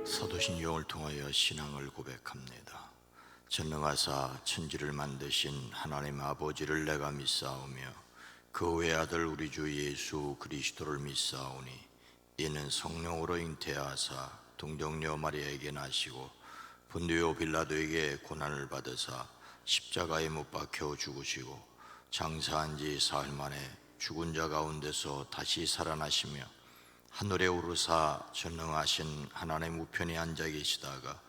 사도신경을 통하여 신앙을 고백합니다. 전능하사 천지를 만드신 하나님 아버지를 내가 믿사오며 그 외아들 우리 주 예수 그리스도를 믿사오니 이는 성령으로 잉태하사 동정녀 마리아에게 나시고 본디오 빌라도에게 고난을 받으사 십자가에 못 박혀 죽으시고 장사한 지 사흘 만에 죽은 자 가운데서 다시 살아나시며 하늘에 오르사 전능하신 하나님 우편에 앉아 계시다가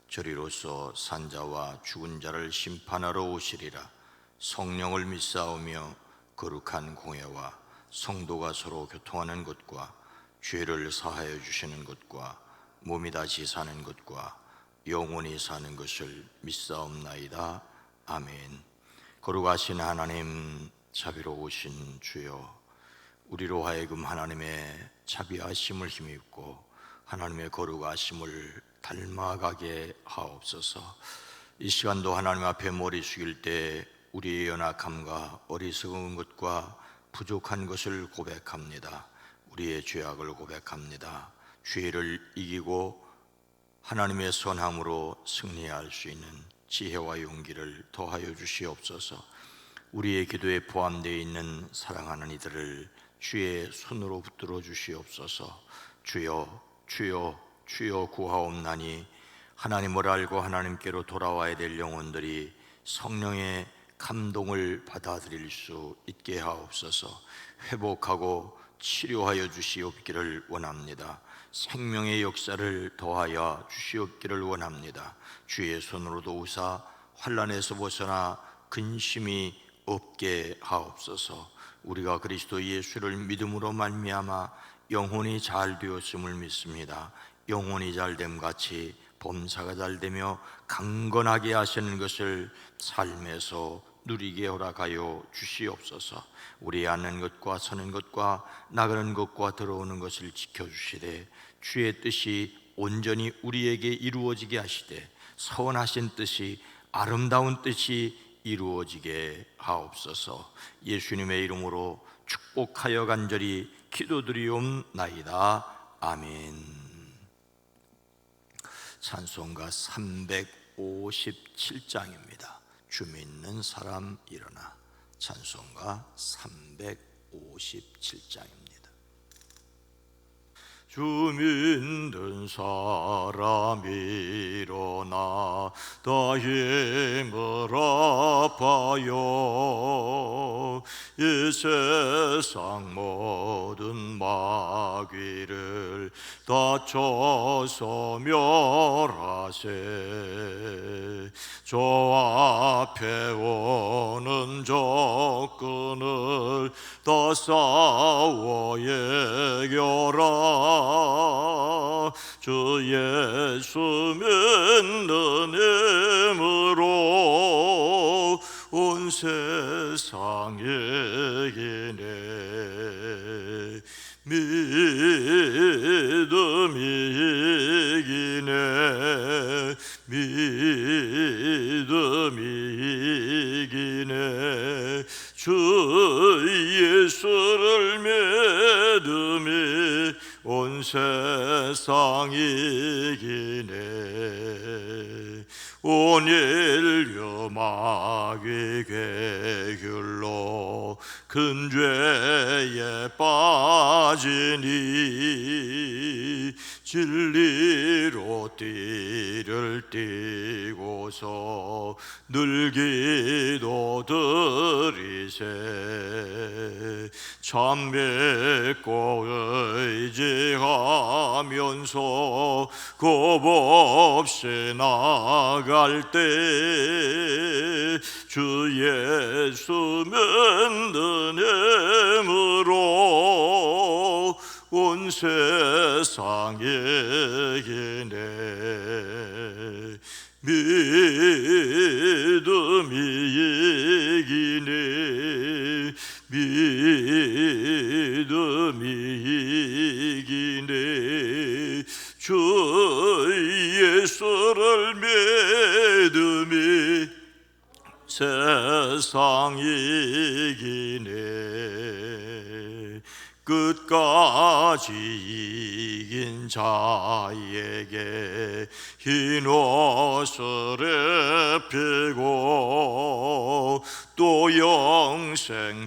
저리로서 산자와 죽은 자를 심판하러 오시리라. 성령을 믿사오며 거룩한 공회와 성도가 서로 교통하는 것과 죄를 사하여 주시는 것과 몸이 다시 사는 것과 영원히 사는 것을 믿사옵나이다. 아멘. 거룩하신 하나님, 자비로우신 주여, 우리로 하여금 하나님의 자비하심을 힘입고 하나님의 거룩하심을 닮아가게 하옵소서. 이 시간도 하나님 앞에 머리 숙일 때 우리의 연약함과 어리석은 것과 부족한 것을 고백합니다. 우리의 죄악을 고백합니다. 죄를 이기고 하나님의 선함으로 승리할 수 있는 지혜와 용기를 더하여 주시옵소서. 우리의 기도에 포함되어 있는 사랑하는 이들을 주의 손으로 붙들어 주시옵소서. 주여, 주여, 주여 구하옵나니 하나님을 알고 하나님께로 돌아와야 될 영혼들이 성령의 감동을 받아들일 수 있게 하옵소서. 회복하고 치료하여 주시옵기를 원합니다. 생명의 역사를 더하여 주시옵기를 원합니다. 주의 손으로 도우사 환난에서 벗어나 근심이 없게 하옵소서. 우리가 그리스도 예수를 믿음으로 말미암아 영혼이 잘 되었음을 믿습니다. 영혼이 잘됨 같이 범사가 잘되며 강건하게 하시는 것을 삶에서 누리게 허락하여 주시옵소서. 우리 앉는 것과 서는 것과 나가는 것과 들어오는 것을 지켜주시되 주의 뜻이 온전히 우리에게 이루어지게 하시되 선하신 뜻이, 아름다운 뜻이 이루어지게 하옵소서. 예수님의 이름으로 축복하여 간절히 기도드리옵나이다. 아멘. 찬송가 357장입니다. 주 믿는 사람 일어나. 찬송가 357장입니다. 주 믿는 사람 일어나 다 힘을 합하여 이 세상 모든 마귀를 다쳐서 멸하세. 저 앞에 오는 적군을 다 싸워 이겨라. 주 예수 믿는 힘으로 온 세상 이기네. 믿음이 이기네. 믿음이 이기네. 주 예수를 믿음이 온 세상 이기네. 온 인류 마귀 궤율로 큰 죄에 빠지니 진리로 띠를 띠고서 늘 기도드리세. 참 믿고 의지하면서 겁없이 나갈 때 주 예수 믿는 힘으로 온 세상 이기네. 믿음이 이기네. 믿음이 이기네. 주 예수를 믿음이 세상 이기네. 끝까지 이긴 자에게 흰 옷을 입히고 또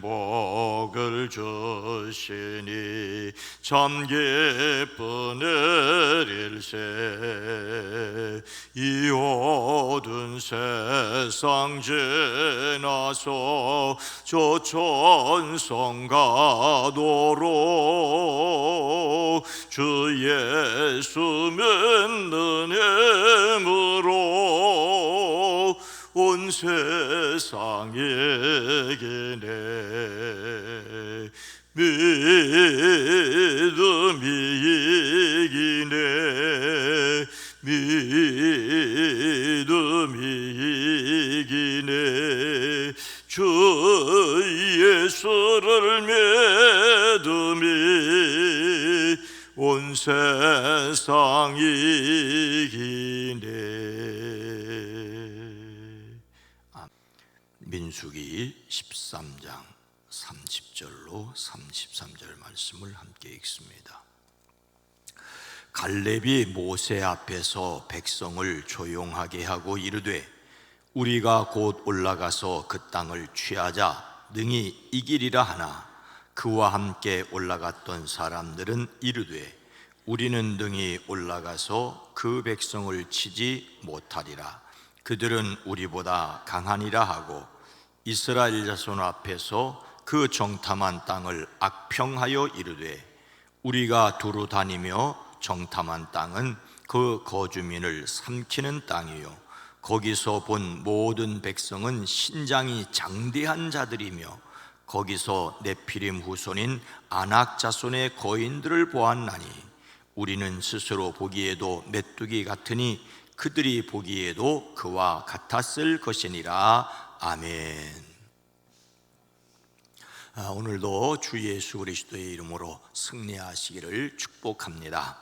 영생복을 주시니 참 기쁜 일일세. 이 어두운 세상 지나서 저 천성가도록 주 예수 믿는 힘으로 온 세상에 이기네. 믿음이 이기네. 믿음이 이기네. 주 예수를 믿음이 온 세상 이기네. 민수기 13장 30절로 33절 말씀을 함께 읽습니다. 갈렙이 모세 앞에서 백성을 조용하게 하고 이르되 우리가 곧 올라가서 그 땅을 취하자 능히 이기리라 하나 그와 함께 올라갔던 사람들은 이르되 우리는 능히 올라가서 그 백성을 치지 못하리라. 그들은 우리보다 강하니라 하고 이스라엘 자손 앞에서 그 정탐한 땅을 악평하여 이르되 우리가 두루 다니며 정탐한 땅은 그 거주민을 삼키는 땅이요 거기서 본 모든 백성은 신장이 장대한 자들이며 거기서 네피림 후손인 아낙 자손의 거인들을 보았나니 우리는 스스로 보기에도 메뚜기 같으니 그들이 보기에도 그와 같았을 것이니라. 아멘. 오늘도 주 예수 그리스도의 이름으로 승리하시기를 축복합니다.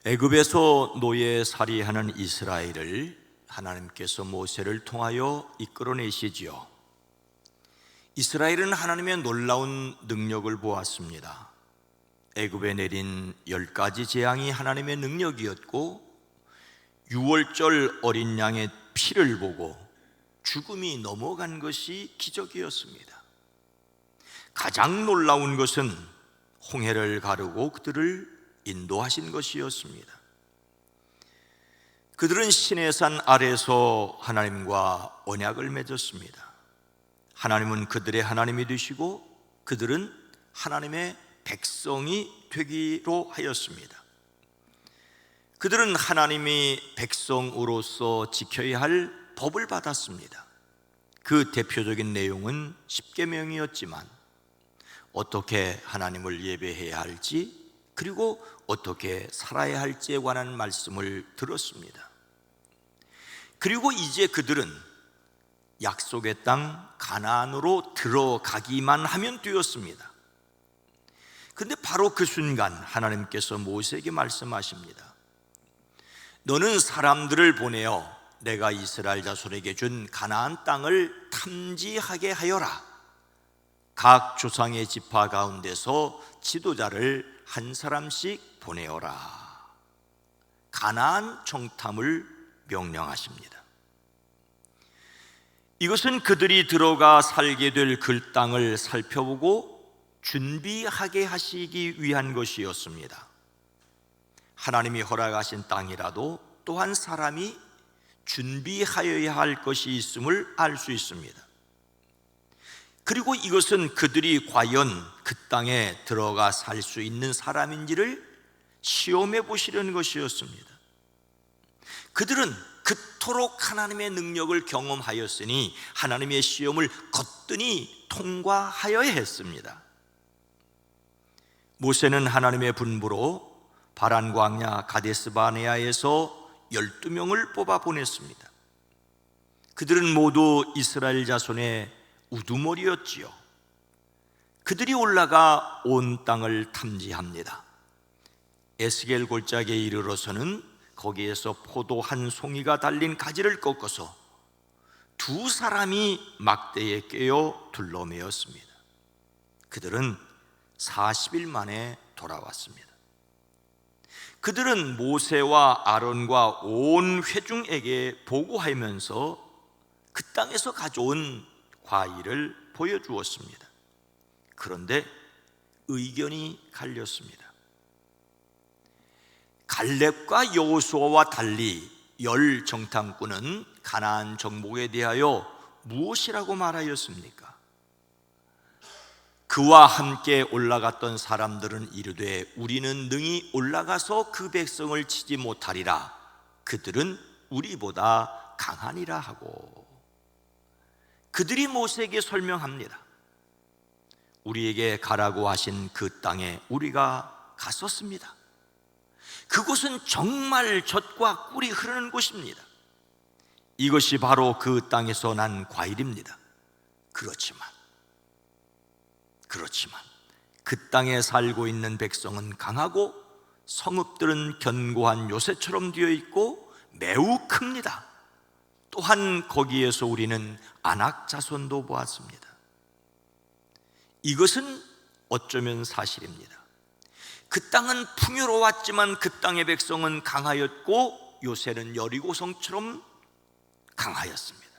애굽에서 노예살이하는 이스라엘을 하나님께서 모세를 통하여 이끌어내시지요. 이스라엘은 하나님의 놀라운 능력을 보았습니다. 애굽에 내린 10가지 재앙이 하나님의 능력이었고 6월절 어린 양의 피를 보고 죽음이 넘어간 것이 기적이었습니다. 가장 놀라운 것은 홍해를 가르고 그들을 인도하신 것이었습니다. 그들은 시내산 아래서 하나님과 언약을 맺었습니다. 하나님은 그들의 하나님이 되시고 그들은 하나님의 백성이 되기로 하였습니다. 그들은 하나님이 백성으로서 지켜야 할 법을 받았습니다. 그 대표적인 내용은 십계명이었지만 어떻게 하나님을 예배해야 할지 그리고 어떻게 살아야 할지에 관한 말씀을 들었습니다. 그리고 이제 그들은 약속의 땅 가나안으로 들어가기만 하면 되었습니다. 그런데 바로 그 순간 하나님께서 모세에게 말씀하십니다. 너는 사람들을 보내어 내가 이스라엘 자손에게 준 가나안 땅을 탐지하게 하여라. 각 조상의 지파 가운데서 지도자를 한 사람씩 보내어라. 가나안 정탐을 명령하십니다. 이것은 그들이 들어가 살게 될 그 땅을 살펴보고 준비하게 하시기 위한 것이었습니다. 하나님이 허락하신 땅이라도 또한 사람이 준비하여야 할 것이 있음을 알 수 있습니다. 그리고 이것은 그들이 과연 그 땅에 들어가 살 수 있는 사람인지를 시험해 보시려는 것이었습니다. 그들은 그토록 하나님의 능력을 경험하였으니 하나님의 시험을 거뜬히 통과하여야 했습니다. 모세는 하나님의 분부로 바란 광야 가데스 바네아에서 12명을 뽑아 보냈습니다. 그들은 모두 이스라엘 자손의 우두머리였지요. 그들이 올라가 온 땅을 탐지합니다. 에스겔 골짜기에 이르러서는 거기에서 포도 한 송이가 달린 가지를 꺾어서 두 사람이 막대에 꿰어 둘러매었습니다. 그들은 40일 만에 돌아왔습니다. 그들은 모세와 아론과 온 회중에게 보고하면서 그 땅에서 가져온 과일을 보여주었습니다. 그런데 의견이 갈렸습니다. 갈렙과 여호수아와 달리 열 정탐꾼은 가나안 정복에 대하여 무엇이라고 말하였습니까? 그와 함께 올라갔던 사람들은 이르되 우리는 능히 올라가서 그 백성을 치지 못하리라. 그들은 우리보다 강하니라 하고, 그들이 모세에게 설명합니다. 우리에게 가라고 하신 그 땅에 우리가 갔었습니다. 그곳은 정말 젖과 꿀이 흐르는 곳입니다. 이것이 바로 그 땅에서 난 과일입니다. 그렇지만 그 땅에 살고 있는 백성은 강하고 성읍들은 견고한 요새처럼 되어 있고 매우 큽니다. 또한 거기에서 우리는 아낙 자손도 보았습니다. 이것은 어쩌면 사실입니다. 그 땅은 풍요로웠지만 그 땅의 백성은 강하였고 요새는 여리고성처럼 강하였습니다.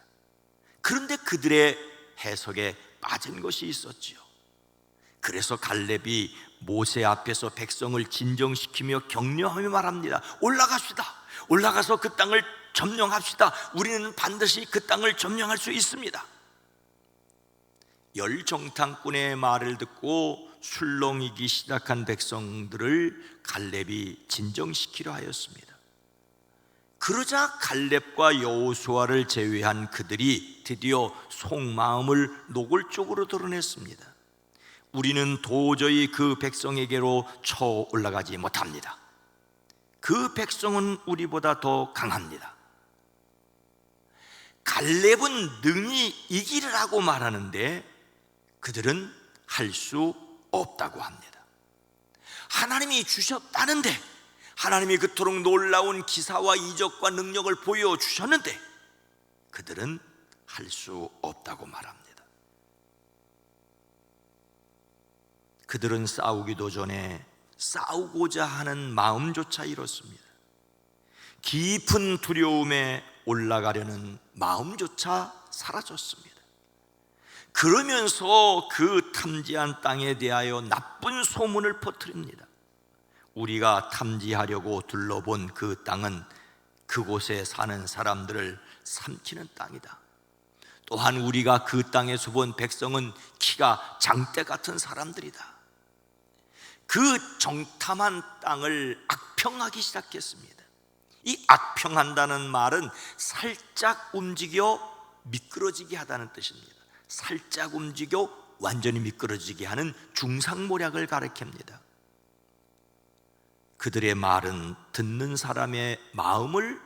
그런데 그들의 해석에 빠진 것이 있었지요. 그래서 갈렙이 모세 앞에서 백성을 진정시키며 격려하며 말합니다. 올라갑시다. 올라가서 그 땅을 점령합시다. 우리는 반드시 그 땅을 점령할 수 있습니다. 열 정탐꾼의 말을 듣고 술렁이기 시작한 백성들을 갈렙이 진정시키려 하였습니다. 그러자 갈렙과 여호수아를 제외한 그들이 드디어 속마음을 노골적으로 드러냈습니다. 우리는 도저히 그 백성에게로 쳐 올라가지 못합니다. 그 백성은 우리보다 더 강합니다. 갈렙은 능히 이기리라고 말하는데 그들은 할 수 없다고 합니다. 하나님이 주셨다는데, 하나님이 그토록 놀라운 기사와 이적과 능력을 보여주셨는데 그들은 할 수 없다고 말합니다. 그들은 싸우기도 전에 싸우고자 하는 마음조차 잃었습니다. 깊은 두려움에 올라가려는 마음조차 사라졌습니다. 그러면서 그 탐지한 땅에 대하여 나쁜 소문을 퍼뜨립니다. 우리가 탐지하려고 둘러본 그 땅은 그곳에 사는 사람들을 삼키는 땅이다. 또한 우리가 그 땅에서 본 백성은 키가 장대 같은 사람들이다. 그 정탐한 땅을 악평하기 시작했습니다. 이 악평한다는 말은 살짝 움직여 미끄러지게 하다는 뜻입니다. 살짝 움직여 완전히 미끄러지게 하는 중상모략을 가리킵니다. 그들의 말은 듣는 사람의 마음을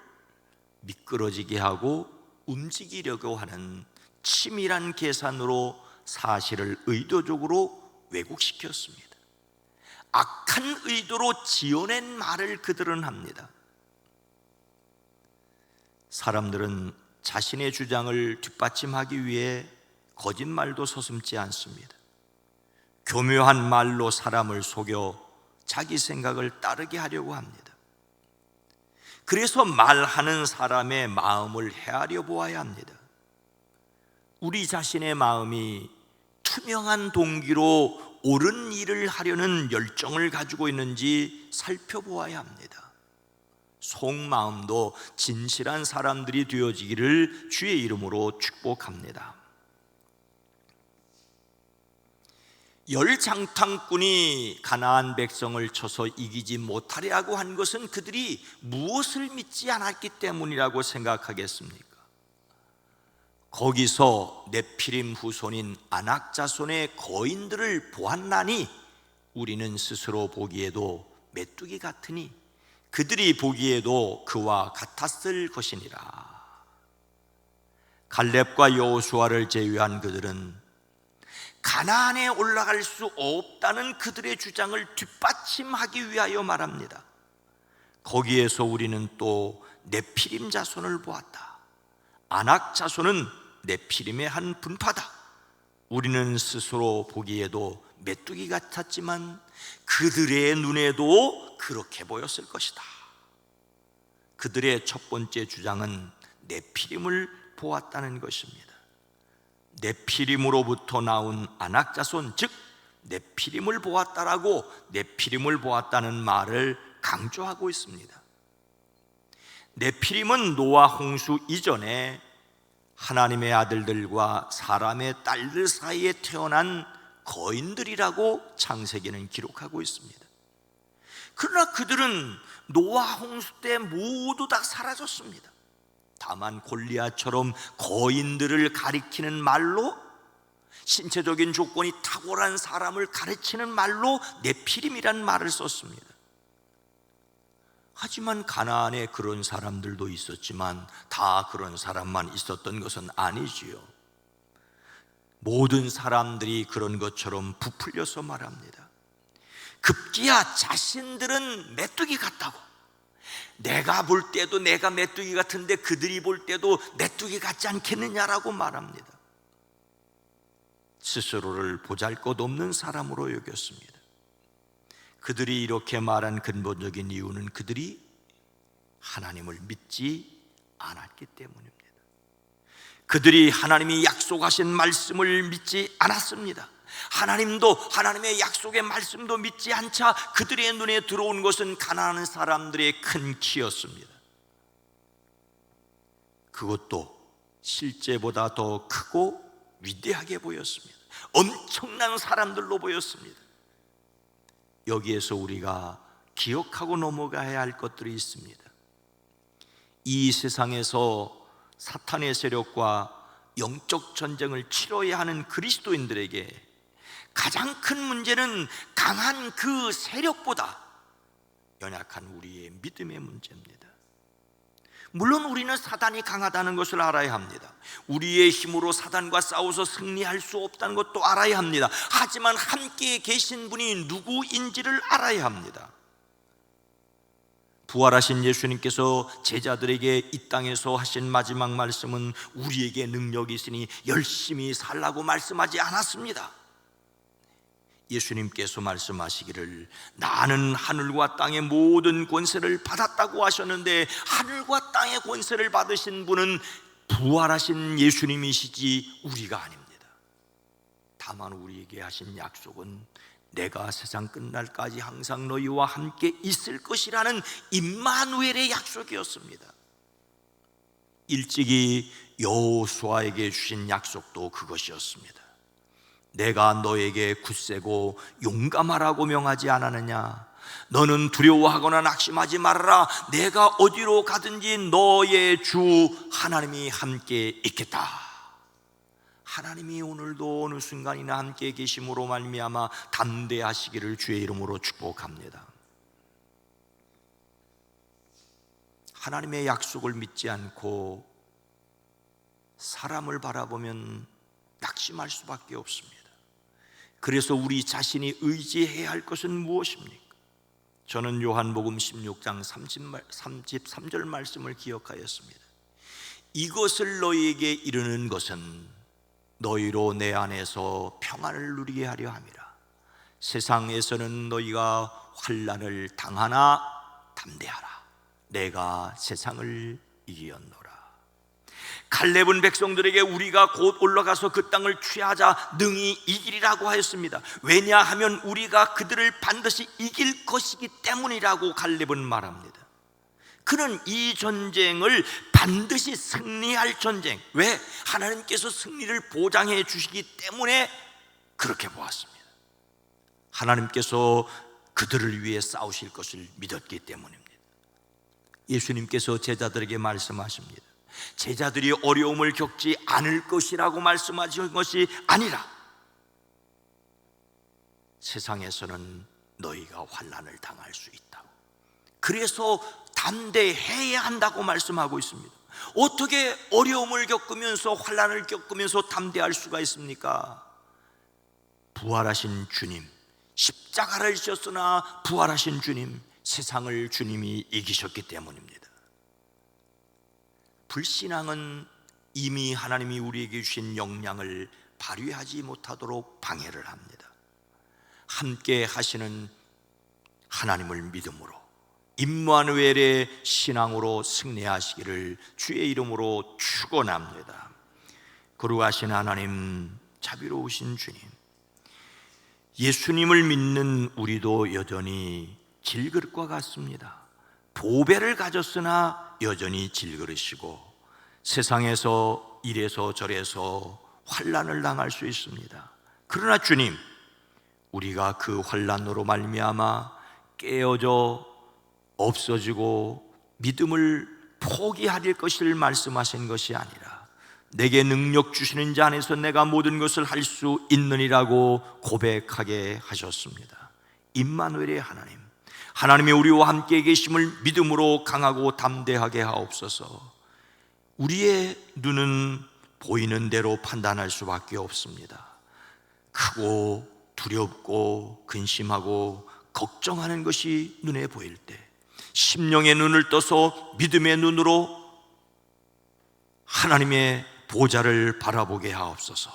미끄러지게 하고 움직이려고 하는 치밀한 계산으로 사실을 의도적으로 왜곡시켰습니다. 악한 의도로 지어낸 말을 그들은 합니다. 사람들은 자신의 주장을 뒷받침하기 위해 거짓말도 서슴지 않습니다. 교묘한 말로 사람을 속여 자기 생각을 따르게 하려고 합니다. 그래서 말하는 사람의 마음을 헤아려 보아야 합니다. 우리 자신의 마음이 투명한 동기로 옳은 일을 하려는 열정을 가지고 있는지 살펴보아야 합니다. 속마음도 진실한 사람들이 되어지기를 주의 이름으로 축복합니다. 열 장탐꾼이 가나안 백성을 쳐서 이기지 못하려고 한 것은 그들이 무엇을 믿지 않았기 때문이라고 생각하겠습니까? 거기서 네피림 후손인 아낙 자손의 거인들을 보았나니 우리는 스스로 보기에도 메뚜기 같으니 그들이 보기에도 그와 같았을 것이니라. 갈렙과 여호수아를 제외한 그들은 가나안에 올라갈 수 없다는 그들의 주장을 뒷받침하기 위하여 말합니다. 거기에서 우리는 또 네피림 자손을 보았다. 아낙 자손은 네피림의 한 분파다. 우리는 스스로 보기에도 메뚜기 같았지만 그들의 눈에도 그렇게 보였을 것이다. 그들의 첫 번째 주장은 네피림을 보았다는 것입니다. 네피림으로부터 나온 아낙자손, 즉 네피림을 보았다라고 네피림을 보았다는 말을 강조하고 있습니다. 네피림은 노아 홍수 이전에 하나님의 아들들과 사람의 딸들 사이에 태어난 거인들이라고 창세기는 기록하고 있습니다. 그러나 그들은 노아 홍수 때 모두 다 사라졌습니다. 다만 골리앗처럼 거인들을 가리키는 말로, 신체적인 조건이 탁월한 사람을 가르치는 말로 네피림이라는 말을 썼습니다. 하지만 가나안에 그런 사람들도 있었지만 다 그런 사람만 있었던 것은 아니지요. 모든 사람들이 그런 것처럼 부풀려서 말합니다. 급기야 자신들은 메뚜기 같다고, 내가 볼 때도 내가 메뚜기 같은데 그들이 볼 때도 메뚜기 같지 않겠느냐라고 말합니다. 스스로를 보잘것없는 사람으로 여겼습니다. 그들이 이렇게 말한 근본적인 이유는 그들이 하나님을 믿지 않았기 때문입니다. 그들이 하나님이 약속하신 말씀을 믿지 않았습니다. 하나님도 하나님의 약속의 말씀도 믿지 않자 그들의 눈에 들어온 것은 가난한 사람들의 큰 키였습니다. 그것도 실제보다 더 크고 위대하게 보였습니다. 엄청난 사람들로 보였습니다. 여기에서 우리가 기억하고 넘어가야 할 것들이 있습니다. 이 세상에서 사탄의 세력과 영적 전쟁을 치러야 하는 그리스도인들에게 가장 큰 문제는 강한 그 세력보다 연약한 우리의 믿음의 문제입니다. 물론 우리는 사단이 강하다는 것을 알아야 합니다. 우리의 힘으로 사단과 싸워서 승리할 수 없다는 것도 알아야 합니다. 하지만 함께 계신 분이 누구인지를 알아야 합니다. 부활하신 예수님께서 제자들에게 이 땅에서 하신 마지막 말씀은 우리에게 능력이 있으니 열심히 살라고 말씀하지 않았습니다. 예수님께서 말씀하시기를 나는 하늘과 땅의 모든 권세를 받았다고 하셨는데, 하늘과 땅의 권세를 받으신 분은 부활하신 예수님이시지 우리가 아닙니다. 다만 우리에게 하신 약속은 내가 세상 끝날까지 항상 너희와 함께 있을 것이라는 임마누엘의 약속이었습니다. 일찍이 여호수아에게 주신 약속도 그것이었습니다. 내가 너에게 굳세고 용감하라고 명하지 않았느냐? 너는 두려워하거나 낙심하지 말아라. 내가 어디로 가든지 너의 주 하나님이 함께 있겠다. 하나님이 오늘도 어느 순간이나 함께 계심으로 말미암아 담대하시기를 주의 이름으로 축복합니다. 하나님의 약속을 믿지 않고 사람을 바라보면 낙심할 수밖에 없습니다. 그래서 우리 자신이 의지해야 할 것은 무엇입니까? 저는 요한복음 16장 33절 말씀을 기억하였습니다. 이것을 너희에게 이르는 것은 너희로 내 안에서 평안을 누리게 하려 함이라. 세상에서는 너희가 환난을 당하나 담대하라. 내가 세상을 이기었노라. 갈렙은 백성들에게 우리가 곧 올라가서 그 땅을 취하자 능히 이기리라고 하였습니다. 왜냐하면 우리가 그들을 반드시 이길 것이기 때문이라고 갈렙은 말합니다. 그는 이 전쟁을 반드시 승리할 전쟁, 왜? 하나님께서 승리를 보장해 주시기 때문에 그렇게 보았습니다. 하나님께서 그들을 위해 싸우실 것을 믿었기 때문입니다. 예수님께서 제자들에게 말씀하십니다. 제자들이 어려움을 겪지 않을 것이라고 말씀하신 것이 아니라 세상에서는 너희가 환난을 당할 수 있다고, 그래서 담대해야 한다고 말씀하고 있습니다. 어떻게 어려움을 겪으면서 환난을 겪으면서 담대할 수가 있습니까? 부활하신 주님, 십자가를 지셨으나 부활하신 주님, 세상을 주님이 이기셨기 때문입니다. 불신앙은 이미 하나님이 우리에게 주신 역량을 발휘하지 못하도록 방해를 합니다. 함께 하시는 하나님을 믿음으로 임마누엘의 신앙으로 승리하시기를 주의 이름으로 축원합니다. 거룩하신 하나님, 자비로우신 주님, 예수님을 믿는 우리도 여전히 질그릇과 같습니다. 보배를 가졌으나 여전히 질그릇이고 세상에서 이래서 저래서 환난을 당할 수 있습니다. 그러나 주님, 우리가 그 환난으로 말미암아 깨어져 없어지고 믿음을 포기할 것을 말씀하신 것이 아니라 내게 능력 주시는 자 안에서 내가 모든 것을 할 수 있느니라고 고백하게 하셨습니다. 임마누엘의 하나님, 하나님이 우리와 함께 계심을 믿음으로 강하고 담대하게 하옵소서. 우리의 눈은 보이는 대로 판단할 수밖에 없습니다. 크고 두렵고 근심하고 걱정하는 것이 눈에 보일 때 심령의 눈을 떠서 믿음의 눈으로 하나님의 보좌를 바라보게 하옵소서.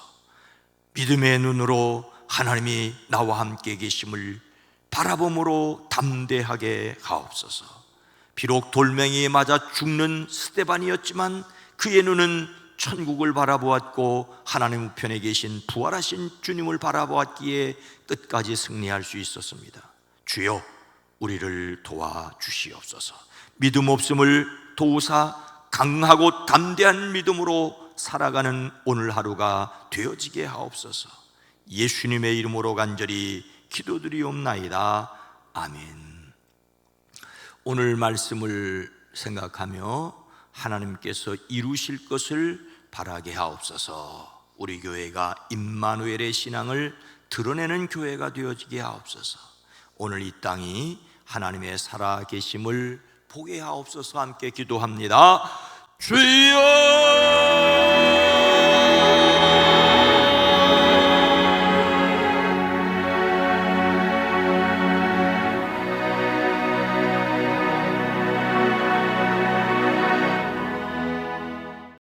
믿음의 눈으로 하나님이 나와 함께 계심을 바라봄으로 담대하게 하옵소서. 비록 돌멩이에 맞아 죽는 스데반이었지만 그의 눈은 천국을 바라보았고 하나님 우편에 계신 부활하신 주님을 바라보았기에 끝까지 승리할 수 있었습니다. 주여, 우리를 도와주시옵소서. 믿음 없음을 도우사 강하고 담대한 믿음으로 살아가는 오늘 하루가 되어지게 하옵소서. 예수님의 이름으로 간절히 기도드리옵나이다. 아멘. 오늘 말씀을 생각하며 하나님께서 이루실 것을 바라게 하옵소서. 우리 교회가 임마누엘의 신앙을 드러내는 교회가 되어지게 하옵소서. 오늘 이 땅이 하나님의 살아계심을 보게 하옵소서. 함께 기도합니다. 주여!